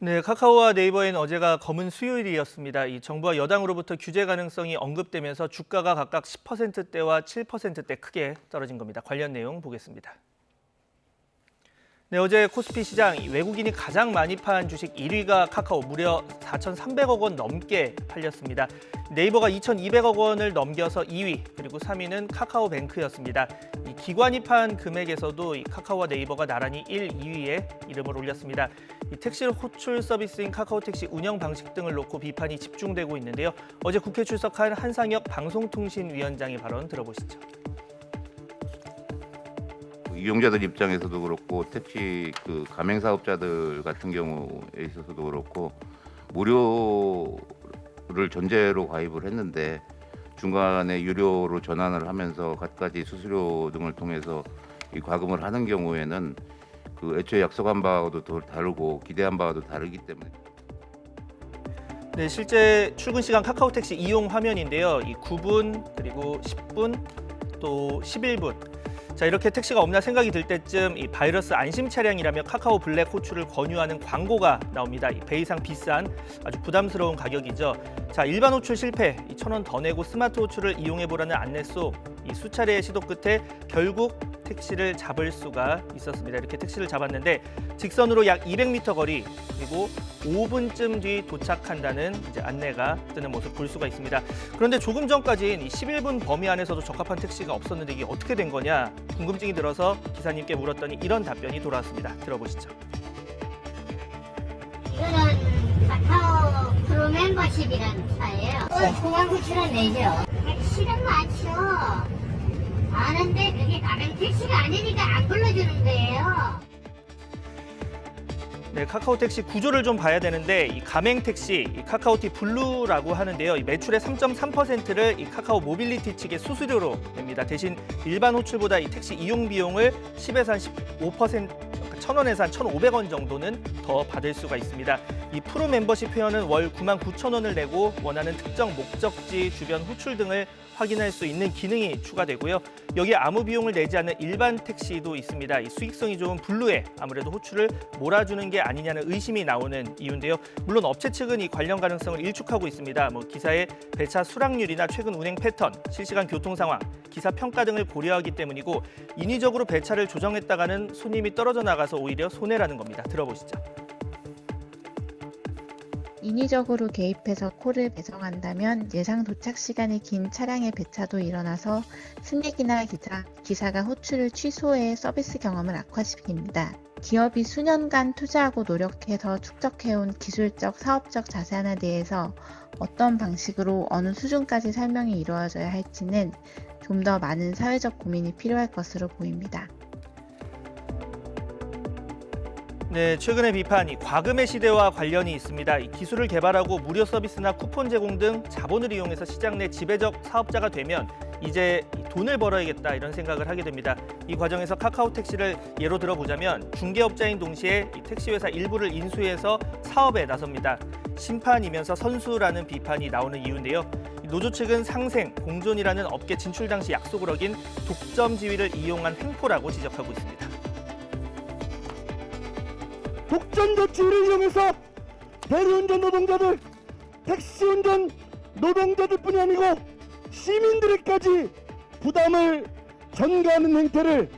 네, 카카오와 네이버엔 어제가 검은 수요일이었습니다. 이 정부와 여당으로부터 규제 가능성이 언급되면서 주가가 각각 10%대와 7%대 크게 떨어진 겁니다. 관련 내용 보겠습니다. 네, 어제 코스피 시장 외국인이 가장 많이 판 주식 1위가 카카오 무려 4,300억 원 넘게 팔렸습니다. 네이버가 2,200억 원을 넘겨서 2위, 그리고 3위는 카카오뱅크였습니다. 이 기관이 판 금액에서도 이 카카오와 네이버가 나란히 1, 2위에 이름을 올렸습니다. 이 택시 호출 서비스인 카카오택시 운영 방식 등을 놓고 비판이 집중되고 있는데요. 어제 국회 출석한 한상혁 방송통신위원장의 발언 들어보시죠. 이용자들 입장에서도 그렇고 택시 가맹 사업자들 같은 경우에 있어서도 그렇고 무료를 전제로 가입을 했는데 중간에 유료로 전환을 하면서 갖가지 수수료 등을 통해서 이 과금을 하는 경우에는 애초에 약속한 바와도 다르고 기대한 바와도 다르기 때문에. 네, 실제 출근 시간 카카오택시 이용 화면인데요. 이 9분, 그리고 10분, 또 11분. 자, 이렇게 택시가 없나 생각이 들 때쯤 이 바이러스 안심 차량이라며 카카오 블랙 호출을 권유하는 광고가 나옵니다. 이 배 이상 비싼 아주 부담스러운 가격이죠. 자, 일반 호출 실패, 1,000원 더 내고 스마트 호출을 이용해보라는 안내소, 이 수차례의 시도 끝에 결국 택시를 잡을 수가 있었습니다. 이렇게 택시를 잡았는데 직선으로 약 200m 거리, 그리고 5분쯤 뒤 도착한다는 이제 안내가 뜨는 모습 볼 수가 있습니다. 그런데 조금 전까지는 이 11분 범위 안에서도 적합한 택시가 없었는데 이게 어떻게 된 거냐 궁금증이 들어서 기사님께 물었더니 이런 답변이 돌아왔습니다. 들어보시죠. 이거는 카카오 프로 멤버십이라는 차예요. 통화 구출은 내죠. 택시는 많죠. 아는데 그게 가맹 택시가 아니니까 안 불러주는 거예요. 네, 카카오택시 구조를 좀 봐야 되는데 이 가맹택시, 이 카카오티 블루라고 하는데요. 이 매출의 3.3%를 이 카카오 모빌리티 측의 수수료로 냅니다. 대신 일반 호출보다 이 택시 이용 비용을 10에서 한 15%, 1,000원에서 한 1,500원 정도는 더 받을 수가 있습니다. 이 프로 멤버십 회원은 월 99,000원을 내고 원하는 특정 목적지 주변 호출 등을 확인할 수 있는 기능이 추가되고요. 여기에 아무 비용을 내지 않는 일반 택시도 있습니다. 이 수익성이 좋은 블루에 아무래도 호출을 몰아주는 게 아니냐는 의심이 나오는 이유인데요. 물론 업체 측은 이 관련 가능성을 일축하고 있습니다. 기사의 배차 수락률이나 최근 운행 패턴, 실시간 교통 상황, 기사 평가 등을 고려하기 때문이고 인위적으로 배차를 조정했다가는 손님이 떨어져 나가서 오히려 손해라는 겁니다. 들어보시죠. 인위적으로 개입해서 콜을 배송한다면 예상 도착 시간이 긴 차량의 배차도 일어나서 승객이나 기사가 호출을 취소해 서비스 경험을 악화시킵니다. 기업이 수년간 투자하고 노력해서 축적해온 기술적, 사업적 자산에 대해서 어떤 방식으로 어느 수준까지 설명이 이루어져야 할지는 좀 더 많은 사회적 고민이 필요할 것으로 보입니다. 네, 최근의 비판이 과금의 시대와 관련이 있습니다. 이 기술을 개발하고 무료 서비스나 쿠폰 제공 등 자본을 이용해서 시장 내 지배적 사업자가 되면 이제 돈을 벌어야겠다 이런 생각을 하게 됩니다. 이 과정에서 카카오택시를 예로 들어보자면 중개업자인 동시에 이 택시회사 일부를 인수해서 사업에 나섭니다. 심판이면서 선수라는 비판이 나오는 이유인데요. 노조 측은 상생, 공존이라는 업계 진출 당시 약속을 어긴 독점 지위를 이용한 횡포라고 지적하고 있습니다. 독점적 지위를 이용해서 대리운전 노동자들, 택시운전 노동자들뿐이 아니고 시민들에게까지 부담을 전가하는 행태를